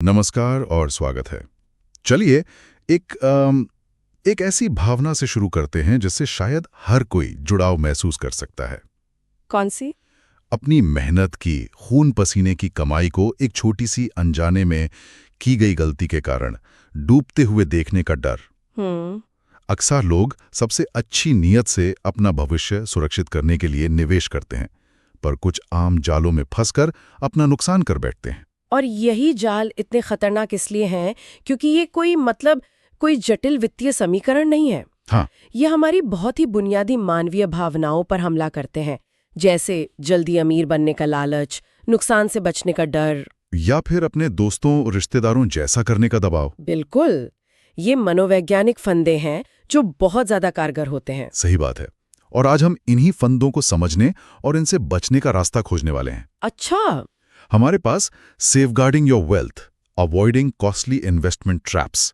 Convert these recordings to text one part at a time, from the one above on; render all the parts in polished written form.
नमस्कार और स्वागत है। चलिए एक ऐसी भावना से शुरू करते हैं जिससे शायद हर कोई जुड़ाव महसूस कर सकता है। कौन सी? अपनी मेहनत की, खून पसीने की कमाई को एक छोटी सी अनजाने में की गई गलती के कारण डूबते हुए देखने का डर। अक्सर लोग सबसे अच्छी नीयत से अपना भविष्य सुरक्षित करने के लिए निवेश करते हैं, पर कुछ आम जालों में फंसकर अपना नुकसान कर बैठते हैं। और यही जाल इतने खतरनाक इसलिए हैं क्योंकि ये कोई जटिल वित्तीय समीकरण नहीं है। हाँ, ये हमारी बहुत ही बुनियादी मानवीय भावनाओं पर हमला करते हैं, जैसे जल्दी अमीर बनने का लालच, नुकसान से बचने का डर, या फिर अपने दोस्तों रिश्तेदारों जैसा करने का दबाव। बिल्कुल, ये मनोवैज्ञानिक फंदे हैं जो बहुत ज्यादा कारगर होते हैं। सही बात है। और आज हम इन्हीं फंदों को समझने और इनसे बचने का रास्ता खोजने वाले हैं। अच्छा। हमारे पास safeguarding your wealth, avoiding costly investment traps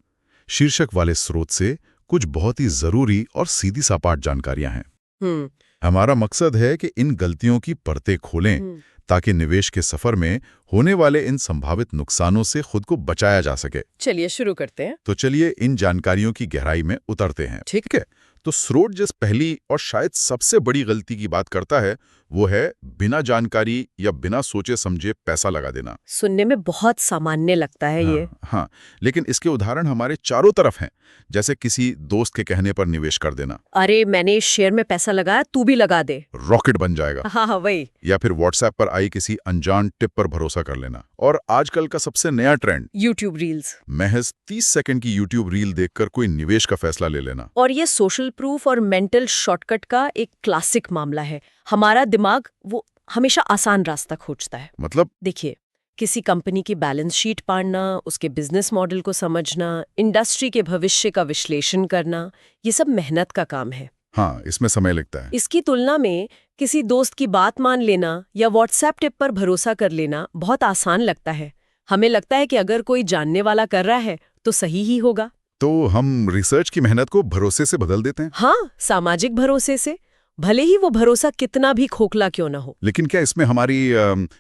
शीर्षक वाले स्रोत से कुछ बहुत ही जरूरी और सीधी सपाट जानकारियां हैं। हमारा मकसद है कि इन गलतियों की परतें खोलें ताकि निवेश के सफर में होने वाले इन संभावित नुकसानों से खुद को बचाया जा सके। चलिए शुरू करते हैं। तो चलिए इन जानकारियों की गहराई में उतरते हैं। ठीक है, तो स्रोत जिस पहली और शायद सबसे बड़ी गलती की बात करता है वो है बिना जानकारी या बिना सोचे समझे पैसा लगा देना। सुनने में बहुत सामान्य लगता है ये। हाँ, लेकिन इसके उदाहरण हमारे चारों तरफ हैं। जैसे किसी दोस्त के कहने पर निवेश कर देना, अरे मैंने इस शेयर में पैसा लगाया, तू भी लगा दे, रॉकेट बन जाएगा। हाँ वही। या फिर व्हाट्सएप पर आई किसी अनजान टिप पर भरोसा कर लेना। और आजकल का सबसे नया ट्रेंड, यूट्यूब रील्स। महज 30 सेकंड की यूट्यूब रील देखकर कोई निवेश का फैसला ले लेना। और ये सोशल प्रूफ और मेंटल शॉर्टकट का एक क्लासिक मामला है। हमारा दिमाग वो हमेशा आसान रास्ता खोजता है। मतलब देखिए, किसी कंपनी की बैलेंस शीट पढ़ना, उसके बिजनेस मॉडल को समझना, इंडस्ट्री के भविष्य का विश्लेषण करना, ये सब मेहनत का काम है। हाँ, इसमें समय लगता है। इसकी तुलना में किसी दोस्त की बात मान लेना या व्हाट्सएप टिप पर भरोसा कर लेना बहुत आसान लगता है। हमें लगता है कि अगर कोई जानने वाला कर रहा है तो सही ही होगा। तो हम रिसर्च की मेहनत को भरोसे से बदल देते हैं। हाँ, सामाजिक भरोसे से, भले ही वो भरोसा कितना भी खोखला क्यों ना हो। लेकिन क्या इसमें हमारी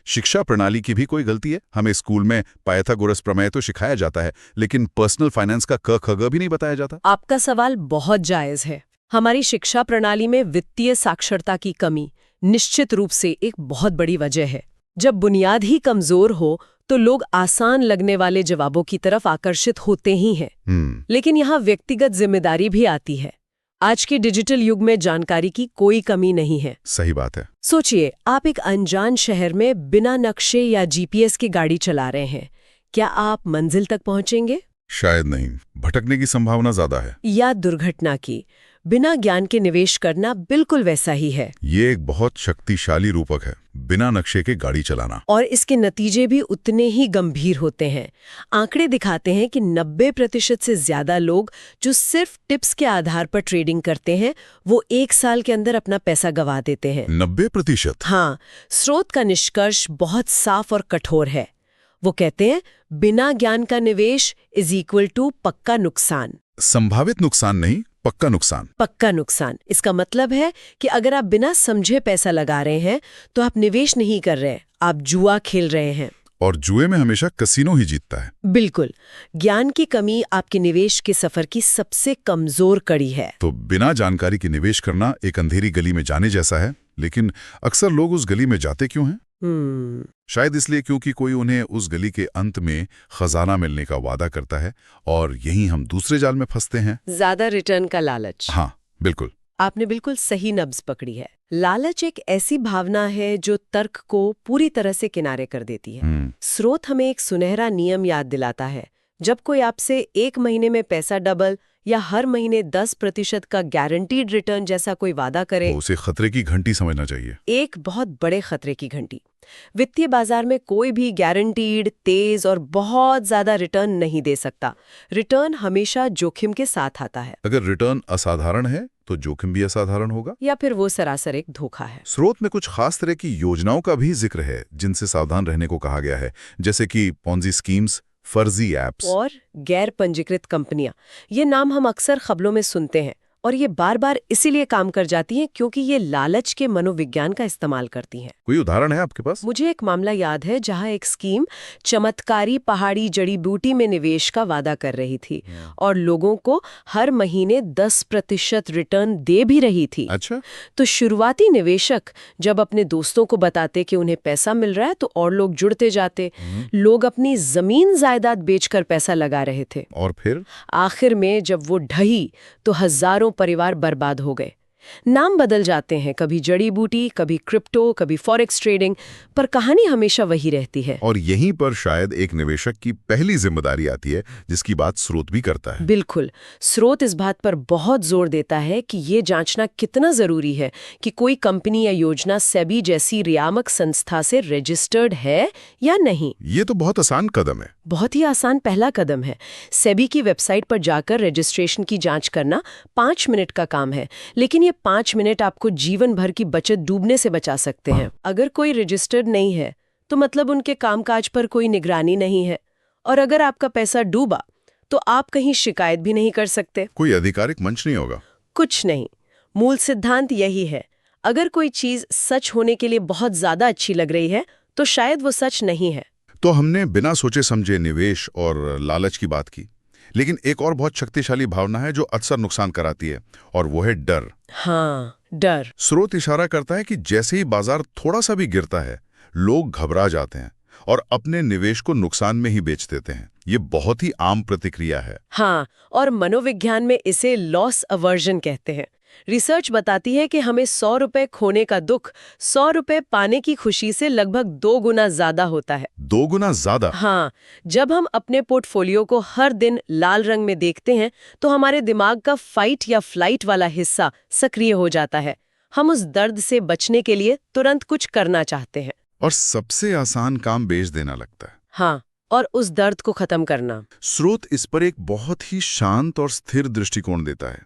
शिक्षा प्रणाली की भी कोई गलती है? हमें स्कूल में पाइथागोरस प्रमेय तो सिखाया जाता है, लेकिन पर्सनल फाइनेंस का क ख ग भी नहीं बताया जाता। आपका सवाल बहुत जायज है। हमारी शिक्षा प्रणाली में वित्तीय साक्षरता की कमी निश्चित रूप से एक बहुत बड़ी वजह है। जब बुनियाद ही कमजोर हो तो लोग आसान लगने वाले जवाबों की तरफ आकर्षित होते ही हैं। लेकिन यहाँ व्यक्तिगत जिम्मेदारी भी आती है। आज के डिजिटल युग में जानकारी की कोई कमी नहीं है। सही बात है। सोचिए, आप एक अनजान शहर में बिना नक्शे या जीपीएस की गाड़ी चला रहे हैं। क्या आप मंजिल तक पहुंचेंगे? शायद नहीं, भटकने की संभावना ज्यादा है। या दुर्घटना की। बिना ज्ञान के निवेश करना बिल्कुल वैसा ही है। ये एक बहुत शक्तिशाली रूपक है, बिना नक्शे के गाड़ी चलाना। और इसके नतीजे भी उतने ही गंभीर होते हैं। आंकड़े दिखाते हैं कि 90% से ज्यादा लोग जो सिर्फ टिप्स के आधार पर ट्रेडिंग करते हैं, वो 1 साल के अंदर अपना पैसा गंवा देते हैं। 90%? हाँ, स्रोत का निष्कर्ष बहुत साफ और कठोर है। वो कहते हैं, बिना ज्ञान का निवेश इज इक्वल टू पक्का नुकसान। संभावित नुकसान नहीं, पक्का नुकसान। पक्का नुकसान। इसका मतलब है कि अगर आप बिना समझे पैसा लगा रहे हैं तो आप निवेश नहीं कर रहे, आप जुआ खेल रहे हैं। और जुए में हमेशा कसीनो ही जीतता है। बिल्कुल। ज्ञान की कमी आपके निवेश के सफर की सबसे कमजोर कड़ी है। तो बिना जानकारी के निवेश करना एक अंधेरी गली में जाने जैसा है। लेकिन अक्सर लोग उस गली में जाते क्यों हैं? शायद इसलिए क्योंकि कोई उन्हें उस गली के अंत में खजाना मिलने का वादा करता है, और यहीं हम दूसरे जाल में फंसते हैं। ज्यादा रिटर्न का लालच। हाँ, बिल्कुल। आपने बिल्कुल सही नब्ज पकड़ी है। लालच एक ऐसी भावना है जो तर्क को पूरी तरह से किनारे कर देती है। स्रोत हमें एक सुनहरा नियम याद दिलाता है। जब कोई आपसे 1 महीने में पैसा डबल या हर महीने 10% का गारंटीड रिटर्न जैसा कोई वादा करे, तो उसे खतरे की घंटी समझना चाहिए। एक बहुत बड़े खतरे की घंटी। वित्तीय बाजार में कोई भी गारंटीड, तेज और बहुत ज्यादा रिटर्न नहीं दे सकता। रिटर्न हमेशा जोखिम के साथ आता है। अगर रिटर्न असाधारण है तो जोखिम भी असाधारण होगा, या फिर वो सरासर एक धोखा है। स्रोत में कुछ खास तरह की योजनाओं का भी जिक्र है जिनसे सावधान रहने को कहा गया है, जैसे कि पॉन्जी स्कीम्स, फर्जी एप्स और गैर पंजीकृत कंपनियां। ये नाम हम अक्सर खबरों में सुनते हैं और ये बार बार इसीलिए काम कर जाती हैं क्योंकि ये लालच के मनोविज्ञान का इस्तेमाल करती हैं। कोई उदाहरण है आपके पास? मुझे एक मामला याद है जहां एक स्कीम चमत्कारी पहाड़ी जड़ी बूटी में निवेश का वादा कर रही थी और लोगों को हर महीने 10% रिटर्न दे भी रही थी। अच्छा। तो शुरुआती निवेशक जब अपने दोस्तों को बताते कि उन्हें पैसा मिल रहा है तो और लोग जुड़ते जाते। लोग अपनी जमीन जायदाद बेचकर पैसा लगा रहे थे। और फिर आखिर में जब वो ढही तो हजारों परिवार बर्बाद हो गए। नाम बदल जाते हैं, कभी जड़ी बूटी, कभी क्रिप्टो, कभी फॉरेक्स ट्रेडिंग, पर कहानी हमेशा वही रहती है। और यहीं पर शायद एक निवेशक की पहली जिम्मेदारी आती है, जिसकी बात स्रोत भी करता है। बिल्कुल, स्रोत इस बात पर बहुत जोर देता है कि ये जांचना कितना जरूरी है कि कोई कंपनी या योजना सेबी जैसी नियामक संस्था से रजिस्टर्ड है या नहीं। ये तो बहुत आसान कदम है। बहुत ही आसान पहला कदम है। सेबी की वेबसाइट पर जाकर रजिस्ट्रेशन की जांच करना 5 मिनट का काम है, लेकिन ये 5 मिनट आपको जीवन भर की बचत डूबने से बचा सकते हैं। अगर कोई रजिस्टर्ड नहीं है तो मतलब उनके कामकाज पर कोई निगरानी नहीं है, और अगर आपका पैसा डूबा तो आप कहीं शिकायत भी नहीं कर सकते। कोई आधिकारिक मंच नहीं होगा? कुछ नहीं। मूल सिद्धांत यही है, अगर कोई चीज सच होने के लिए बहुत ज्यादा अच्छी लग रही है तो शायद वो सच नहीं है। तो हमने बिना सोचे समझे निवेश और लालच की बात की, लेकिन एक और बहुत शक्तिशाली भावना है जो अक्सर नुकसान कराती है, और वो है डर। हाँ, डर। स्रोत इशारा करता है कि जैसे ही बाजार थोड़ा सा भी गिरता है, लोग घबरा जाते हैं और अपने निवेश को नुकसान में ही बेच देते हैं। ये बहुत ही आम प्रतिक्रिया है। हाँ, और मनोविज्ञान में इसे लॉस अवर्जन कहते हैं। रिसर्च बताती है कि हमें 100 रुपए खोने का दुख 100 रुपए पाने की खुशी से लगभग 2 गुना ज्यादा होता है। 2 गुना ज्यादा? हाँ, जब हम अपने पोर्टफोलियो को हर दिन लाल रंग में देखते हैं तो हमारे दिमाग का फाइट या फ्लाइट वाला हिस्सा सक्रिय हो जाता है। हम उस दर्द से बचने के लिए तुरंत कुछ करना चाहते हैं। और सबसे आसान काम बेच देना लगता है। हाँ, और उस दर्द को खत्म करना। स्रोत इस पर एक बहुत ही शांत और स्थिर दृष्टिकोण देता है।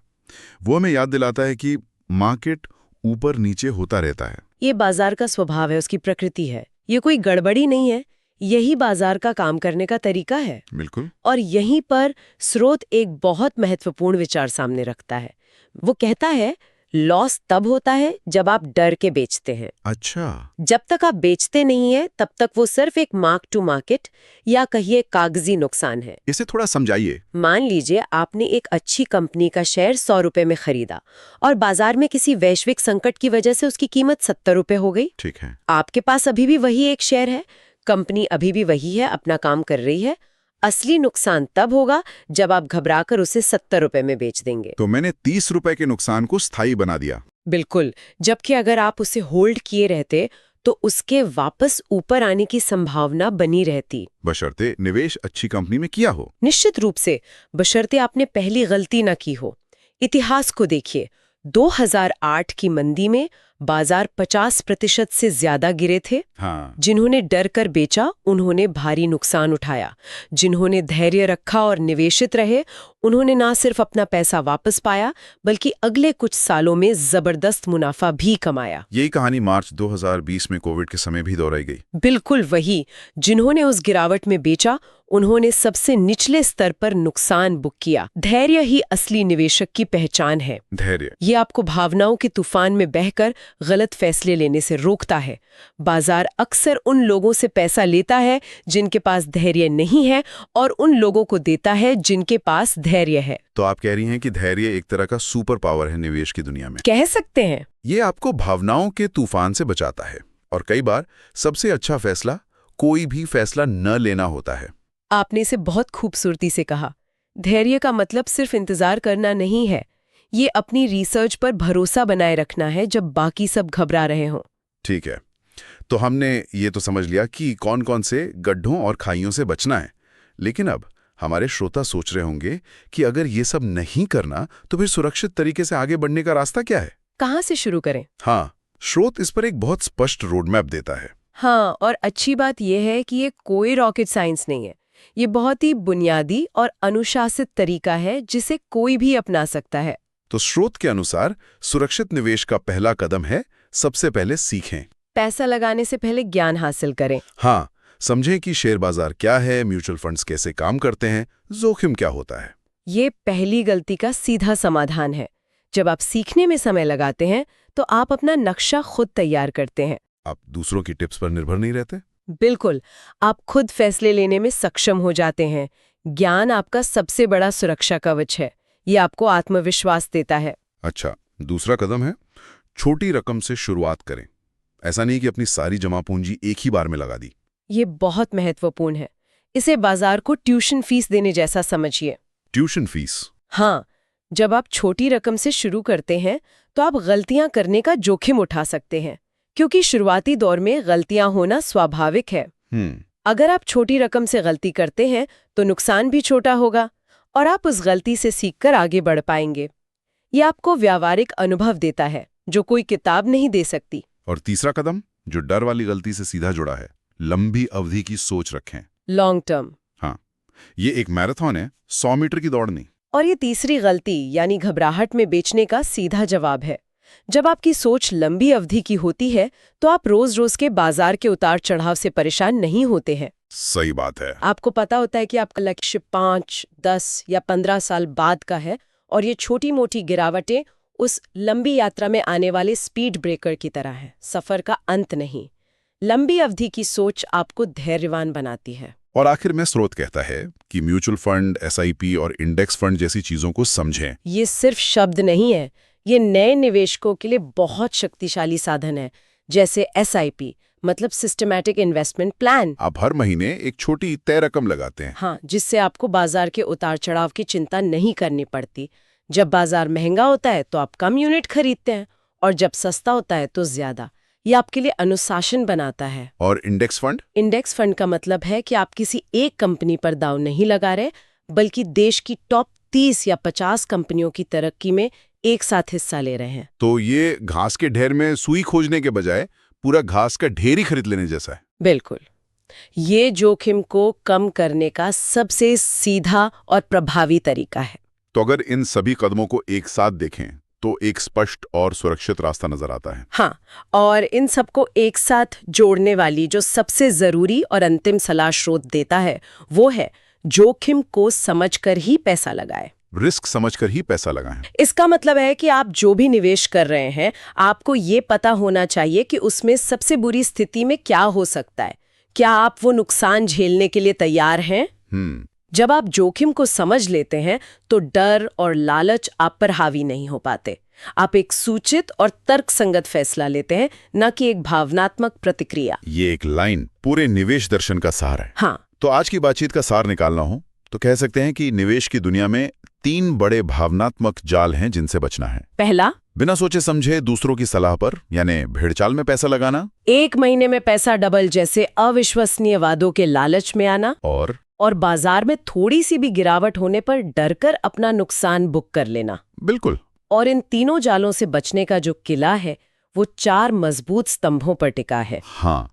वो हमें याद दिलाता है कि मार्केट ऊपर नीचे होता रहता है। ये बाजार का स्वभाव है, उसकी प्रकृति है। ये कोई गड़बड़ी नहीं है, यही बाजार का काम करने का तरीका है। बिल्कुल। और यहीं पर स्रोत एक बहुत महत्वपूर्ण विचार सामने रखता है। वो कहता है, लॉस तब होता है जब आप डर के बेचते हैं। अच्छा। जब तक आप बेचते नहीं है तब तक वो सिर्फ एक मार्क टू मार्केट या कहिए कागजी नुकसान है। इसे थोड़ा समझाइए। मान लीजिए आपने एक अच्छी कंपनी का शेयर 100 रुपए में खरीदा और बाजार में किसी वैश्विक संकट की वजह से उसकी कीमत 70 रुपए हो गई। ठीक है। आपके पास अभी भी वही एक शेयर है, कंपनी अभी भी वही है, अपना काम कर रही है। असली नुकसान तब होगा जब आप घबराकर उसे 70 रुपए में बेच देंगे। तो मैंने 30 रुपए के नुकसान को स्थायी बना दिया। बिल्कुल, जबकि अगर आप उसे होल्ड किए रहते तो उसके वापस ऊपर आने की संभावना बनी रहती। बशर्ते निवेश अच्छी कंपनी में किया हो। निश्चित रूप से, बशर्ते आपने पहली गलती न की हो। इतिहास को देखिए, 2008 की मंदी में बाजार 50% से ज्यादा गिरे थे। हाँ। जिन्होंने डर कर बेचा उन्होंने भारी नुकसान उठाया। जिन्होंने धैर्य रखा और निवेशित रहे उन्होंने ना सिर्फ अपना पैसा वापस पाया बल्कि अगले कुछ सालों में जबरदस्त मुनाफा भी कमाया। यही कहानी मार्च 2020 में कोविड के समय भी दोहराई गई। बिल्कुल वही। जिन्होंने उस गिरावट में बेचा उन्होंने सबसे निचले स्तर पर नुकसान बुक किया। धैर्य ही असली निवेशक की पहचान है। धैर्य। ये आपको भावनाओं के तूफान में बहकर गलत फैसले लेने से रोकता है। बाजार अक्सर उन लोगों से पैसा लेता है जिनके पास धैर्य नहीं है और उन लोगों को देता है जिनके पास धैर्य है। तो आप कह रही हैं कि धैर्य एक तरह का सुपर पावर है निवेश की दुनिया में। कह सकते हैं। ये आपको भावनाओं के तूफान से बचाता है और कई बार सबसे अच्छा फैसला कोई भी फैसला न लेना होता है। आपने इसे बहुत खूबसूरती से कहा। धैर्य का मतलब सिर्फ इंतजार करना नहीं है, ये अपनी रिसर्च पर भरोसा बनाए रखना है जब बाकी सब घबरा रहे हों। ठीक है, तो हमने ये तो समझ लिया कि कौन कौन से गड्ढों और खाइयों से बचना है, लेकिन अब हमारे श्रोता सोच रहे होंगे कि अगर ये सब नहीं करना तो फिर सुरक्षित तरीके से आगे बढ़ने का रास्ता क्या है? कहाँ से शुरू करें? हाँ, स्रोत इस पर एक बहुत स्पष्ट रोडमैप देता है। हाँ, और अच्छी बात यह है कि ये कोई रॉकेट साइंस नहीं है। ये बहुत ही बुनियादी और अनुशासित तरीका है जिसे कोई भी अपना सकता है। तो स्रोत के अनुसार सुरक्षित निवेश का पहला कदम है, सबसे पहले सीखें। पैसा लगाने से पहले ज्ञान हासिल करें। हाँ, समझें कि शेयर बाजार क्या है, म्यूचुअल फंड्स कैसे काम करते हैं, जोखिम क्या होता है। ये पहली गलती का सीधा समाधान है। जब आप सीखने में समय लगाते हैं तो आप अपना नक्शा खुद तैयार करते हैं। आप दूसरों की टिप्स पर निर्भर नहीं रहते। बिल्कुल, आप खुद फैसले लेने में सक्षम हो जाते हैं। ज्ञान आपका सबसे बड़ा सुरक्षा कवच है। ये आपको आत्मविश्वास देता है। अच्छा, दूसरा कदम है छोटी रकम से शुरुआत करें। ऐसा नहीं कि अपनी सारी जमा पूंजी एक ही बार में लगा दी। ये बहुत महत्वपूर्ण है। इसे बाजार को ट्यूशन फीस देने जैसा समझिए। Tuition fees? हाँ, जब आप छोटी रकम से शुरू करते हैं तो आप गलतियां करने का जोखिम उठा सकते हैं, क्योंकि शुरुआती दौर में गलतियां होना स्वाभाविक है। अगर आप छोटी रकम से गलती करते हैं तो नुकसान भी छोटा होगा और आप उस गलती से सीखकर आगे बढ़ पाएंगे। ये आपको व्यावहारिक अनुभव देता है जो कोई किताब नहीं दे सकती। और तीसरा कदम, जो डर वाली गलती से सीधा जुड़ा है, लंबी अवधि की सोच रखें। Long term. हाँ, ये एक मैराथन है, 100 मीटर की दौड़ नहीं। और ये तीसरी गलती यानी घबराहट में बेचने का सीधा जवाब है। जब आपकी सोच लंबी अवधि की होती है तो आप रोज रोज के बाजार के उतार चढ़ाव से परेशान नहीं होते हैं। सही बात है। आपको पता होता है कि आपका लक्ष्य 5, 10 या 15 साल बाद का है, और ये छोटी मोटी गिरावटें उस लंबी यात्रा में आने वाले स्पीड ब्रेकर की तरह है, सफर का अंत नहीं। लंबी अवधि की सोच आपको धैर्यवान बनाती है। और आखिर में स्रोत कहता है कि म्यूचुअल फंड, SIP और इंडेक्स फंड जैसी चीजों को समझें। ये सिर्फ शब्द नहीं है, ये नए निवेशकों के लिए बहुत शक्तिशाली साधन है। जैसे SIP मतलब सिस्टमैटिक इन्वेस्टमेंट प्लान। आप हर महीने एक छोटी तय रकम लगाते हैं। हाँ, जिससे आपको बाजार के उतार चढ़ाव की चिंता नहीं करनी पड़ती। जब बाजार महंगा होता है तो आप कम यूनिट खरीदते हैं, और जब सस्ता होता है तो ज्यादा। ये आपके लिए अनुशासन बनाता है। और इंडेक्स फंड? इंडेक्स फंड का मतलब है कि आप किसी एक कंपनी पर दांव नहीं लगा रहे, बल्कि देश की टॉप 30 या 50 कंपनियों की तरक्की में एक साथ हिस्सा ले रहे हैं। तो ये घास के ढेर में सुई खोजने के बजाय पूरा घास का ढेर ही खरीद लेने जैसा है। बिल्कुल, ये जोखिम को कम करने का सबसे सीधा और प्रभावी तरीका है। तो अगर इन सभी कदमों को एक साथ देखें तो एक स्पष्ट और सुरक्षित रास्ता नजर आता है। हाँ, और इन सबको एक साथ जोड़ने वाली जो सबसे जरूरी और अंतिम सलाह स्रोत देता है वो है जोखिम को समझकर ही पैसा लगाएं। रिस्क समझकर ही पैसा लगाएं। इसका मतलब है कि आप जो भी निवेश कर रहे हैं, आपको ये पता होना चाहिए कि उसमें सबसे बुरी स्थिति में क्या हो सकता है। क्या आप वो नुकसान झेलने के लिए तैयार हैं? जब आप जोखिम को समझ लेते हैं तो डर और लालच आप पर हावी नहीं हो पाते। आप एक सूचित और तर्कसंगत फैसला लेते हैं, न कि एक भावनात्मक प्रतिक्रिया। ये एक लाइन पूरे निवेश दर्शन का सार है। हाँ, तो आज की बातचीत का सार निकालना हो तो कह सकते हैं कि निवेश की दुनिया में 3 बड़े भावनात्मक जाल हैं जिनसे बचना है। पहला, बिना सोचे समझे दूसरों की सलाह पर यानी भेड़चाल में पैसा लगाना। 1 महीने में पैसा डबल जैसे अविश्वसनीय वादों के लालच में आना। और बाजार में थोड़ी सी भी गिरावट होने पर डरकर अपना नुकसान बुक कर लेना। बिल्कुल। और इन तीनों जालों से बचने का जो किला है वो 4 मजबूत स्तंभों पर टिका है। हाँ,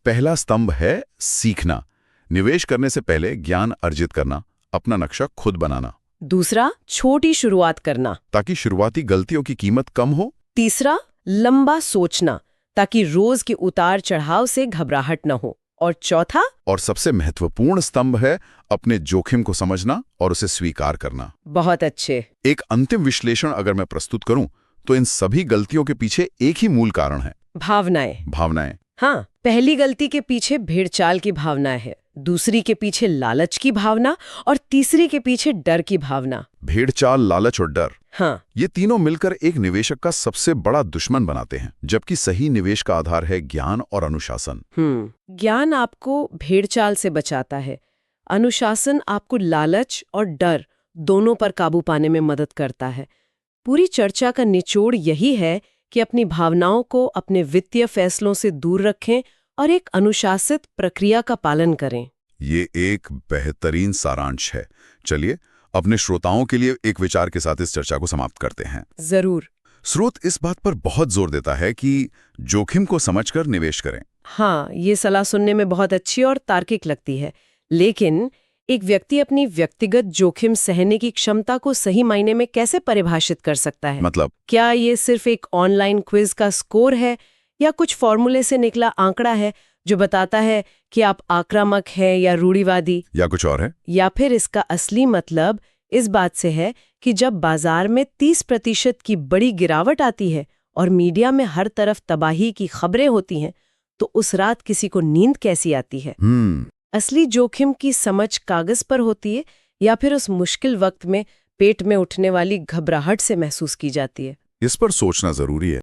पहला स्तंभ है सीखना। निवेश करने से पहले ज्ञान अर्जित करना, अपना नक्शा खुद बनाना। दूसरा, छोटी शुरुआत करना ताकि शुरुआती गलतियों की कीमत कम हो। तीसरा, लंबा सोचना ताकि रोज के उतार चढ़ाव से घबराहट न हो। और चौथा और सबसे महत्वपूर्ण स्तंभ है अपने जोखिम को समझना और उसे स्वीकार करना। बहुत अच्छे। एक अंतिम विश्लेषण अगर मैं प्रस्तुत करूं तो इन सभी गलतियों के पीछे एक ही मूल कारण है, भावनाएं। हाँ, पहली गलती के पीछे भेड़चाल की भावना है, दूसरी के पीछे लालच की भावना, और तीसरी के पीछे डर की भावना। भेड़चाल, लालच और डर, हाँ, ये तीनों मिलकर एक निवेशक का सबसे बड़ा दुश्मन बनाते हैं, जबकि सही निवेश का आधार है ज्ञान और अनुशासन। ज्ञान आपको भेड़चाल से बचाता है, अनुशासन आपको लालच और डर दोनों पर काबू पाने में मदद करता है। पूरी चर्चा का निचोड़ यही है कि अपनी भावनाओं को अपने वित्तीय फैसलों से दूर रखें और एक अनुशासित प्रक्रिया का पालन करें। ये एक बेहतरीन सारांश है। चलिए अपने श्रोताओं के लिए एक विचार के साथ इस चर्चा को समाप्त करते हैं। जरूर। स्रोत इस बात पर बहुत जोर देता है कि जोखिम को समझकर निवेश करें। हाँ, ये सलाह सुनने में बहुत अच्छी और तार्किक लगती है, लेकिन एक व्यक्ति अपनी व्यक्तिगत जोखिम सहने की क्षमता को सही मायने में कैसे परिभाषित कर सकता है? मतलब क्या ये सिर्फ एक ऑनलाइन क्विज का स्कोर है, या कुछ फॉर्मूले से निकला आंकड़ा है जो बताता है कि आप आक्रामक हैं या रूढ़िवादी, या कुछ और है? या फिर इसका असली मतलब इस बात से है कि जब बाजार में 30% की बड़ी गिरावट आती है और मीडिया में हर तरफ तबाही की खबरें होती हैं, तो उस रात किसी को नींद कैसी आती है। असली जोखिम की समझ कागज पर होती है या फिर उस मुश्किल वक्त में पेट में उठने वाली घबराहट से महसूस की जाती है। इस पर सोचना जरूरी है।